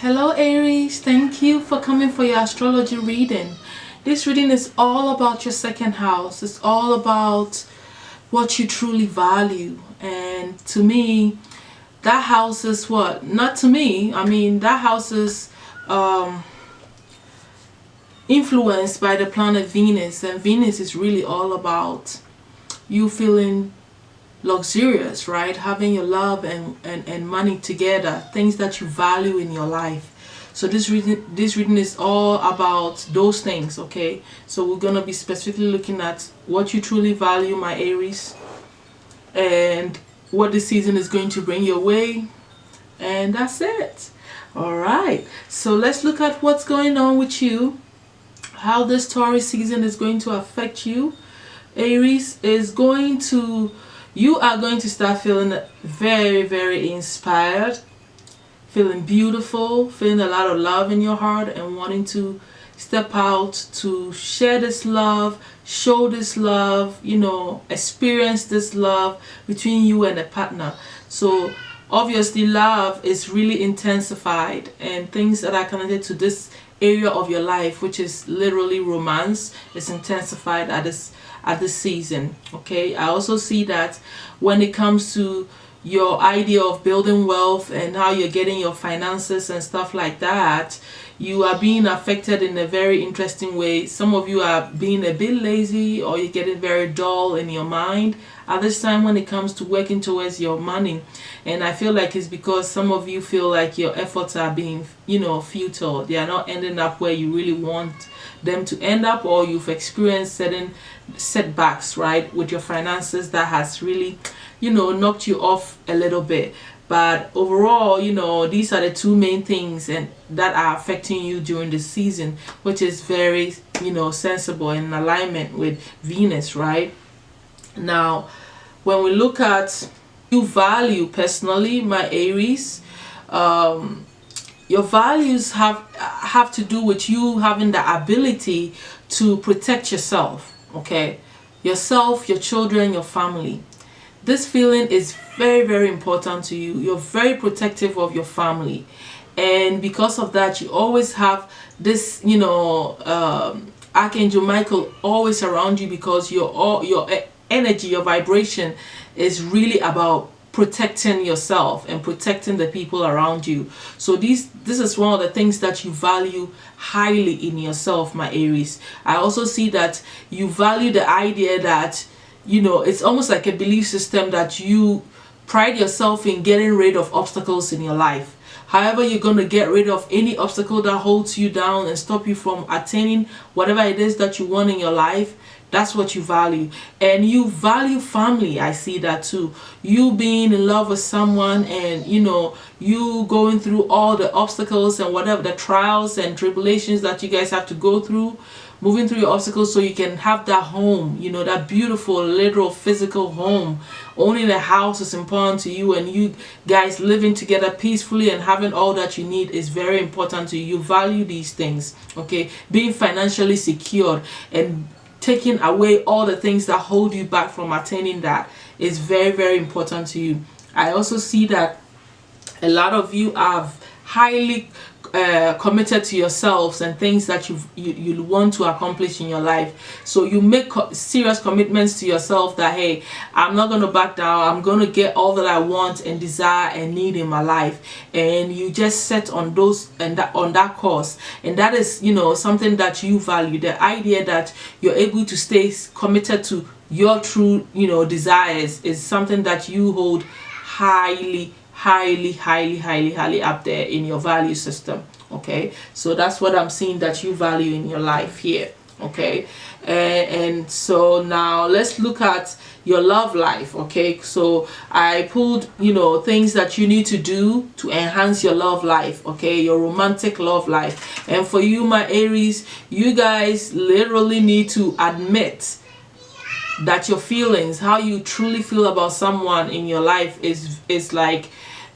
Hello Aries, thank you for coming for your astrology reading. This reading is all about your second house. It's all about what you truly value. And to me, that house is what? Not to me. I mean, that house is influenced by the planet Venus. And Venus is really all about you feeling luxurious, right? Having your love and money together, things that you value in your life. So this reading is all about those things, okay? So we're gonna be specifically looking at what you truly value, my Aries, and what this season is going to bring your way, and that's it. All right, so let's look at what's going on with you, how this Taurus season is going to affect you. Aries is going to you are going to start feeling very inspired, feeling beautiful, feeling a lot of love in your heart, and wanting to step out to share this love, show this love, experience this love between you and a partner. So obviously love is really intensified, and things that are connected to this area of your life, which is literally romance, is intensified at this season. Okay, I also see that when it comes to your idea of building wealth and how you're getting your finances and stuff like that, you are being affected in a very interesting way. Some of you are being a bit lazy, or you're getting very dull in your mind at this time when it comes to working towards your money. And I feel like it's because some of you feel like your efforts are being futile. They are not ending up where you really want them to end up, or you've experienced certain setbacks, right, with your finances that has really knocked you off a little bit. But overall, these are the two main things and that are affecting you during the season, which is very sensible and in alignment with Venus, right? Now when we look at you value personally, my Aries, your values have to do with you having the ability to protect yourself, okay? Yourself, your children, your family. This feeling is very important to you. You're very protective of your family, and because of that, you always have this Archangel Michael always around you, because your energy, your vibration is really about protecting yourself and protecting the people around you. So this is one of the things that you value highly in yourself, my Aries. I also see that you value the idea that it's almost like a belief system that you pride yourself in getting rid of obstacles in your life. However, you're going to get rid of any obstacle that holds you down and stop you from attaining whatever it is that you want in your life. That's what you value. And you value family. I see that too. You being in love with someone, and you going through all the obstacles and whatever the trials and tribulations that you guys have to go through, moving through your obstacles so you can have that home, that beautiful literal physical home. Owning a house is important to you, and you guys living together peacefully and having all that you need is very important to you. You value these things, okay? Being financially secured and taking away all the things that hold you back from attaining that is very important to you. I also see that a lot of you are highly committed to yourselves and things that you want to accomplish in your life. So you make serious commitments to yourself that, hey, I'm not going to back down. I'm going to get all that I want and desire and need in my life. And you just set on those and on that course. And that is something that you value, the idea that you're able to stay committed to your true desires is something that you hold highly up there in your value system. Okay, so that's what I'm seeing that you value in your life here. Okay, and so now let's look at your love life. Okay, so I pulled things that you need to do to enhance your love life, okay, your romantic love life. And for you, my Aries, you guys literally need to admit that your feelings, how you truly feel about someone in your life is like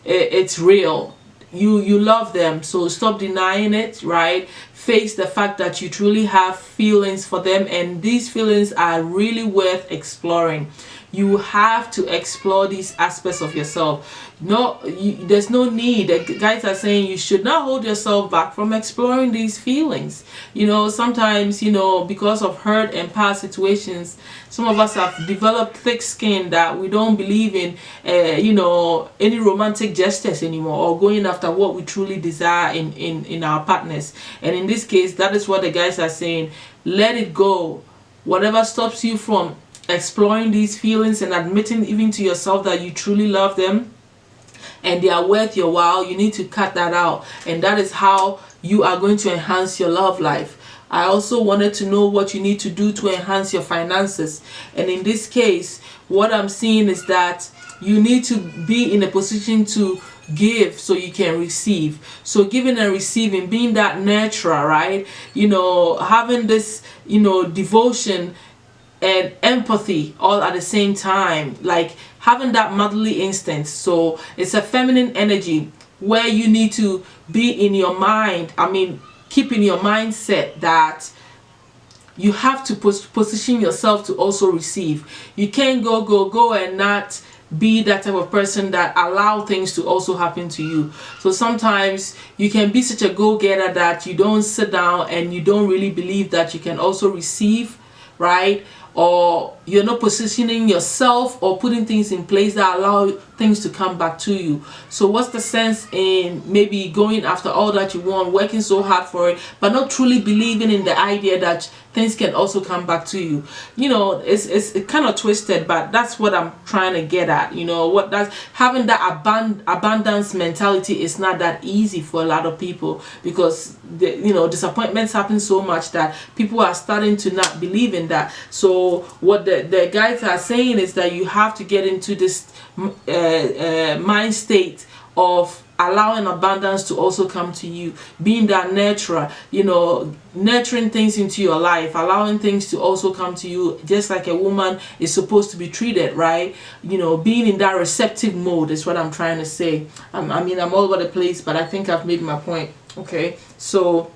it's real. You love them, so stop denying it, right? Face the fact that you truly have feelings for them, and these feelings are really worth exploring. you have to explore these aspects of yourself. There's no need. The guys are saying you should not hold yourself back from exploring these feelings. Sometimes, because of hurt and past situations, some of us have developed thick skin that we don't believe in any romantic gestures anymore, or going after what we truly desire in our partners. And in this case, that is what the guys are saying. Let it go. Whatever stops you from exploring these feelings and admitting even to yourself that you truly love them and they are worth your while, you need to cut that out. And that is how you are going to enhance your love life. I also wanted to know what you need to do to enhance your finances. And in this case, what I'm seeing is that you need to be in a position to give so you can receive. So giving and receiving, being that nurturer, right? Having this, devotion and empathy all at the same time, like having that motherly instinct. So it's a feminine energy where you need to be in your mind. Keep in your mindset that you have to position yourself to also receive. You can't go and not be that type of person that allow things to also happen to you. So sometimes you can be such a go-getter that you don't sit down and you don't really believe that you can also receive, right? Or you're not positioning yourself or putting things in place that allow things to come back to you. So what's the sense in maybe going after all that you want, working so hard for it, but not truly believing in the idea that things can also come back to you? It's kind of twisted, but that's what I'm trying to get at. Having that abundance mentality is not that easy for a lot of people, because disappointments happen so much that people are starting to not believe in that. So what the guys are saying is that you have to get into this mind state of allowing abundance to also come to you, being that nurturer, nurturing things into your life, allowing things to also come to you, just like a woman is supposed to be treated, right? Being in that receptive mode is what I'm trying to say. I'm all over the place, but I think I've made my point. Okay, so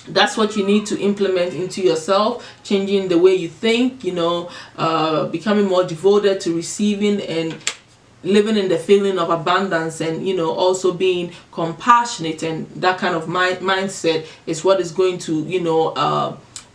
that's what you need to implement into yourself, changing the way you think, becoming more devoted to receiving and living in the feeling of abundance, and also being compassionate, and that kind of mindset is what is going to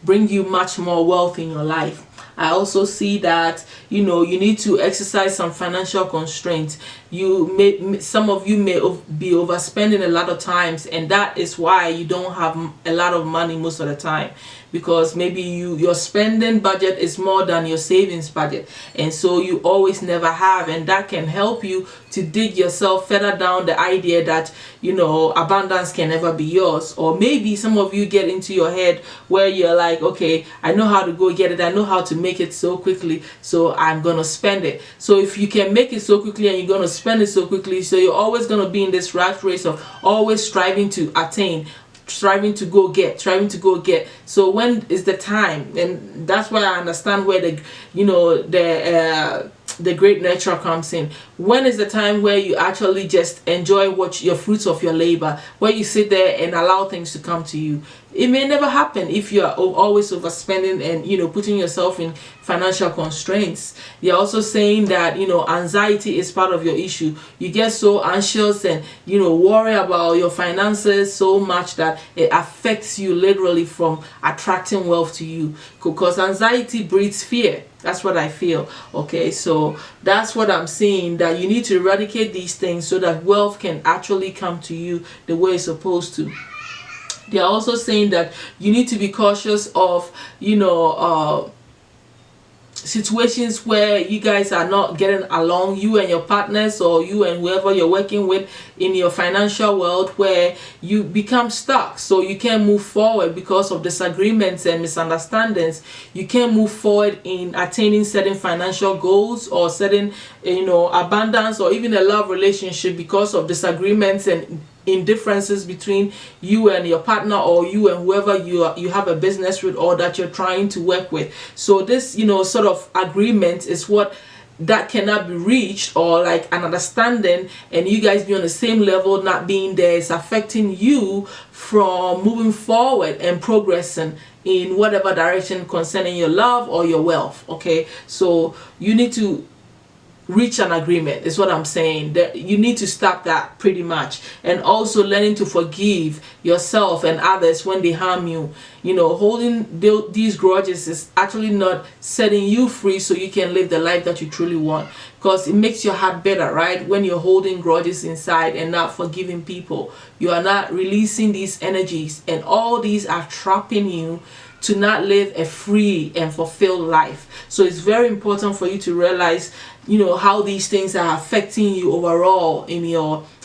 bring you much more wealth in your life. I also see that you need to exercise some financial constraints. Some of you may be overspending a lot of times, and that is why you don't have a lot of money most of the time, because maybe your spending budget is more than your savings budget, and so you always never have. And that can help you to dig yourself further down the idea that abundance can never be yours. Or maybe some of you get into your head where you're like, okay, I know how to go get it, I know how to make it so quickly, so I'm gonna spend it. So if you can make it so quickly and you're gonna spend it so quickly, so you're always gonna be in this rat race of always striving to attain, striving to go get. So when is the time? And that's why I understand where the great nurture comes in. When is the time where you actually just enjoy your fruits of your labor, where you sit there and allow things to come to you? It may never happen if you are always overspending and putting yourself in financial constraints. They're also saying that anxiety is part of your issue. You get so anxious and worry about your finances so much that it affects you literally from attracting wealth to you, because anxiety breeds fear. That's what I feel. Okay, so that's what I'm saying, that you need to eradicate these things so that wealth can actually come to you the way it's supposed to. They're also saying that you need to be cautious of situations where you guys are not getting along, you and your partners, or you and whoever you're working with in your financial world, where you become stuck, so you can't move forward because of disagreements and misunderstandings. You can't move forward in attaining certain financial goals or certain abundance, or even a love relationship, because of disagreements and indifferences between you and your partner, or you and whoever you have a business with or that you're trying to work with. So this sort of agreement is what that cannot be reached, or like an understanding, and you guys be on the same level, not being there, is affecting you from moving forward and progressing in whatever direction concerning your love or your wealth. Okay, so you need to reach an agreement, is what I'm saying. That you need to stop that pretty much. And also learning to forgive yourself and others when they harm you. You know, holding these grudges is actually not setting you free so you can live the life that you truly want, because it makes your heart better, right? When you're holding grudges inside and not forgiving people, you are not releasing these energies, and all these are trapping you to not live a free and fulfilled life. So it's very important for you to realize, you know, how these things are affecting you overall in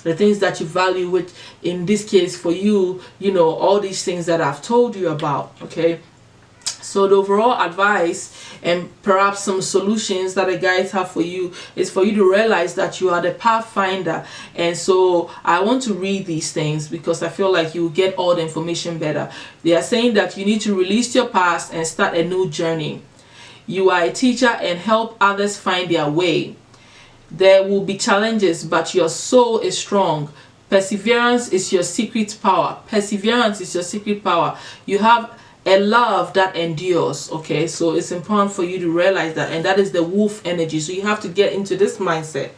the things that you value, which in this case for you, you know, all these things that I've told you about. Okay, so the overall advice and perhaps some solutions that the guides have for you is for you to realize that you are the pathfinder. And so I want to read these things because I feel like you will get all the information better. They are saying that you need to release your past and start a new journey. You are a teacher and help others find their way. There will be challenges, but your soul is strong. Perseverance is your secret power. Perseverance is your secret power. You have a love that endures. Okay, so it's important for you to realize that, and that is the wolf energy. So you have to get into this mindset.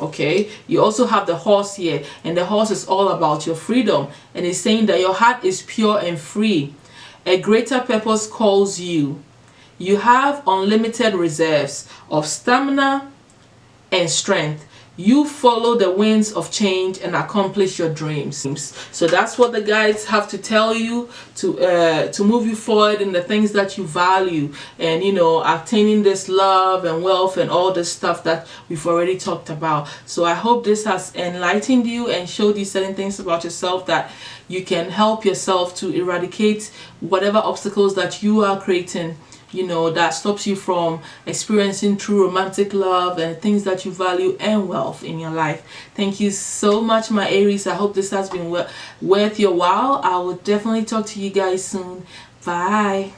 Okay, you also have the horse here, and the horse is all about your freedom, and it's saying that your heart is pure and free. A greater purpose calls you. You have unlimited reserves of stamina and strength. You follow the winds of change and accomplish your dreams. So that's what the guides have to tell you to move you forward in the things that you value, and you know, obtaining this love and wealth and all this stuff that we've already talked about. So I hope this has enlightened you and showed you certain things about yourself that you can help yourself to eradicate whatever obstacles that you are creating, you know, that stops you from experiencing true romantic love and things that you value and wealth in your life. Thank you so much, my Aries. I hope this has been worth your while. I will definitely talk to you guys soon. Bye.